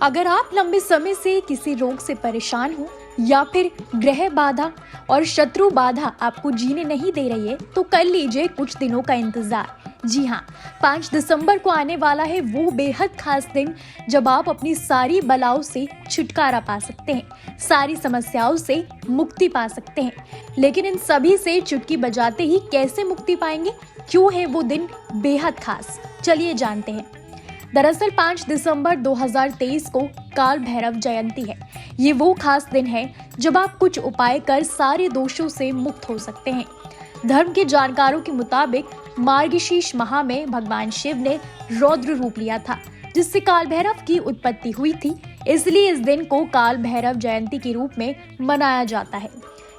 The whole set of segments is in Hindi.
अगर आप लंबे समय से किसी रोग से परेशान हो या फिर ग्रह बाधा और शत्रु बाधा आपको जीने नहीं दे रही है, तो कर लीजिए कुछ दिनों का इंतजार। जी हाँ, 5 दिसंबर को आने वाला है वो बेहद खास दिन जब आप अपनी सारी बलाओं से छुटकारा पा सकते हैं, सारी समस्याओं से मुक्ति पा सकते हैं। लेकिन इन सभी से चुटकी बजाते ही कैसे मुक्ति पाएंगे? क्यों है वो दिन बेहद खास? चलिए जानते हैं। दरअसल 5 दिसंबर 2023 को काल भैरव जयंती है। ये वो खास दिन है जब आप कुछ उपाय कर सारे दोषों से मुक्त हो सकते हैं। धर्म के जानकारों के मुताबिक मार्गशीर्ष माह में भगवान शिव ने रौद्र रूप लिया था, जिससे काल भैरव की उत्पत्ति हुई थी। इसलिए इस दिन को काल भैरव जयंती के रूप में मनाया जाता है।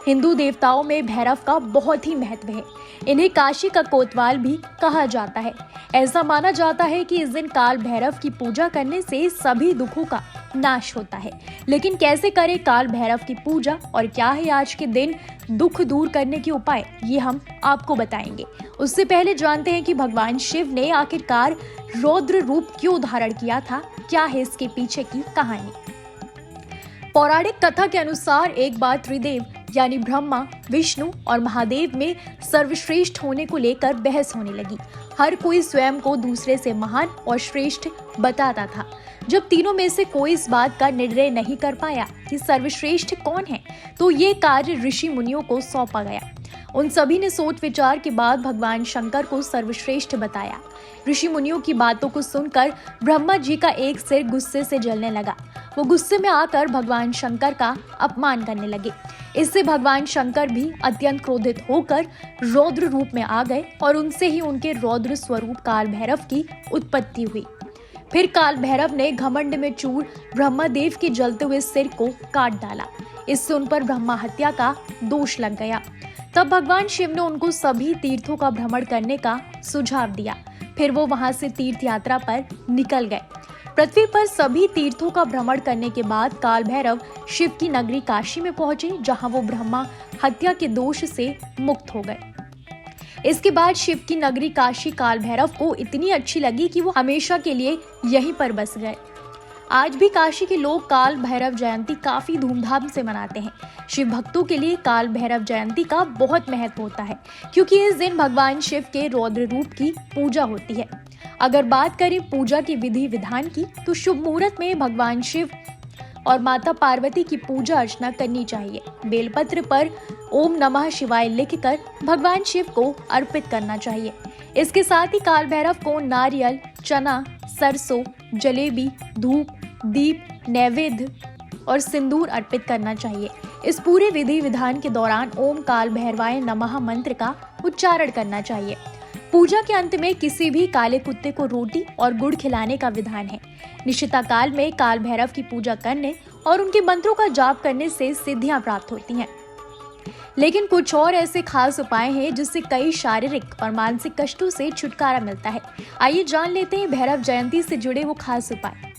हिंदू देवताओं में भैरव का बहुत ही महत्व है। इन्हें काशी का कोतवाल भी कहा जाता है। ऐसा माना जाता है कि इस दिन काल भैरव की पूजा करने से सभी दुखों का नाश होता है। लेकिन कैसे करें काल भैरव की पूजा और क्या है आज के दिन दुख दूर करने के उपाय, ये हम आपको बताएंगे। उससे पहले जानते हैं कि भगवान शिव ने आखिरकार रौद्र रूप क्यों धारण किया था, क्या है इसके पीछे की कहानी। पौराणिक कथा के अनुसार एक बार त्रिदेव यानी ब्रह्मा, विष्णु और महादेव में सर्वश्रेष्ठ होने को लेकर बहस होने लगी। हर कोई स्वयं को दूसरे से महान और श्रेष्ठ बताता था। जब तीनों में से कोई इस बात का निर्णय नहीं कर पाया कि सर्वश्रेष्ठ कौन है, तो ये कार्य ऋषि मुनियों को सौंपा गया। उन सभी ने सोच विचार के बाद भगवान शंकर को सर्वश्रेष्ठ बताया। ऋषि मुनियों की बातों को सुनकर ब्रह्मा जी का एक सिर गुस्से से जलने लगा। वो गुस्से में आकर भगवान शंकर का अपमान करने लगे। इससे भगवान शंकर भी अत्यंत क्रोधित होकर रौद्र रूप में आ गए और उनसे ही उनके रौद्र स्वरूप काल भैरव की उत्पत्ति हुई। फिर काल भैरव ने घमंड में चूर ब्रह्मदेव के जलते हुए सिर को काट डाला। इससे उन पर ब्रह्मा हत्या का दोष लग गया। तब भगवान शिव ने उनको सभी तीर्थों का भ्रमण करने का सुझाव दिया। फिर वो वहां से तीर्थ यात्रा पर निकल गए। पृथ्वी पर सभी तीर्थों का भ्रमण करने के बाद काल भैरव शिव की नगरी काशी में पहुंचे, जहां वो ब्रह्मा हत्या के दोष से मुक्त हो गए। इसके बाद शिव की नगरी काशी काल भैरव को इतनी अच्छी लगी कि वो हमेशा के लिए यहीं पर बस गए। आज भी काशी के लोग काल भैरव जयंती काफी धूमधाम से मनाते हैं। शिव भक्तों के लिए काल भैरव जयंती का बहुत महत्व होता है, क्योंकि इस दिन भगवान शिव के रौद्र रूप की पूजा होती है। अगर बात करें पूजा की विधि विधान की, तो शुभ मुहूर्त में भगवान शिव और माता पार्वती की पूजा अर्चना करनी चाहिए। बेलपत्र पर ओम नमः शिवाय लिखकर भगवान शिव को अर्पित करना चाहिए। इसके साथ ही काल भैरव को नारियल, चना, सरसों, जलेबी, धूप, दीप, नैवेद्य और सिंदूर अर्पित करना चाहिए। इस पूरे विधि विधान के दौरान ओम काल भैरवाय नमः मंत्र का उच्चारण करना चाहिए। पूजा के अंत में किसी भी काले कुत्ते को रोटी और गुड़ खिलाने का विधान है। निशिता काल में काल भैरव की पूजा करने और उनके मंत्रों का जाप करने से सिद्धियां प्राप्त होती हैं। लेकिन कुछ और ऐसे खास उपाय हैं जिससे कई शारीरिक और मानसिक कष्टों से छुटकारा मिलता है। आइए जान लेते हैं भैरव जयंती से जुड़े वो खास उपाय।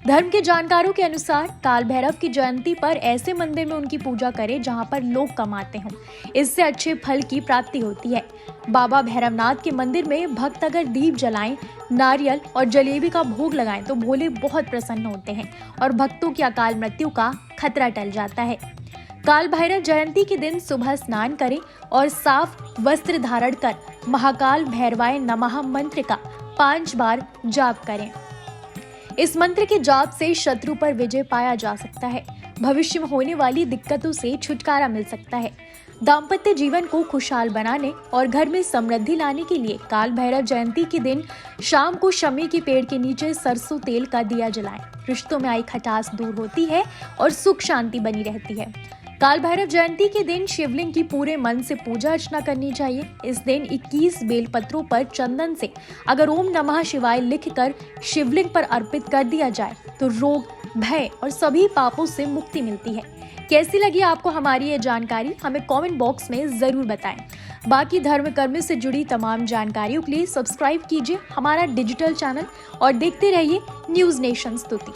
धर्म के जानकारों के अनुसार काल भैरव की जयंती पर ऐसे मंदिर में उनकी पूजा करें जहां पर लोग कम आते हों। इससे अच्छे फल की प्राप्ति होती है। बाबा भैरवनाथ के मंदिर में भक्त अगर दीप जलाएं, नारियल और जलेबी का भोग लगाएं तो भोले बहुत प्रसन्न होते हैं और भक्तों की अकाल मृत्यु का खतरा टल जाता है। काल भैरव जयंती के दिन सुबह स्नान करें और साफ वस्त्र धारण कर महाकाल भैरवाय नमः मंत्र का 5 बार जाप करें। इस मंत्र के जाप से शत्रु पर विजय पाया जा सकता है। भविष्य में होने वाली दिक्कतों से छुटकारा मिल सकता है। दाम्पत्य जीवन को खुशहाल बनाने और घर में समृद्धि लाने के लिए काल भैरव जयंती के दिन शाम को शमी के पेड़ के नीचे सरसों तेल का दिया जलाएं। रिश्तों में आई खटास दूर होती है और सुख शांति बनी रहती है। काल भैरव जयंती के दिन शिवलिंग की पूरे मन से पूजा अर्चना करनी चाहिए। इस दिन 21 बेलपत्रों पर चंदन से अगर ओम नमः शिवाय लिखकर शिवलिंग पर अर्पित कर दिया जाए तो रोग, भय और सभी पापों से मुक्ति मिलती है। कैसी लगी आपको हमारी ये जानकारी, हमें कमेंट बॉक्स में जरूर बताएं। बाकी धर्म कर्म से जुड़ी तमाम जानकारियों के लिए सब्सक्राइब कीजिए हमारा डिजिटल चैनल और देखते रहिए न्यूज़ नेशन स्तुति।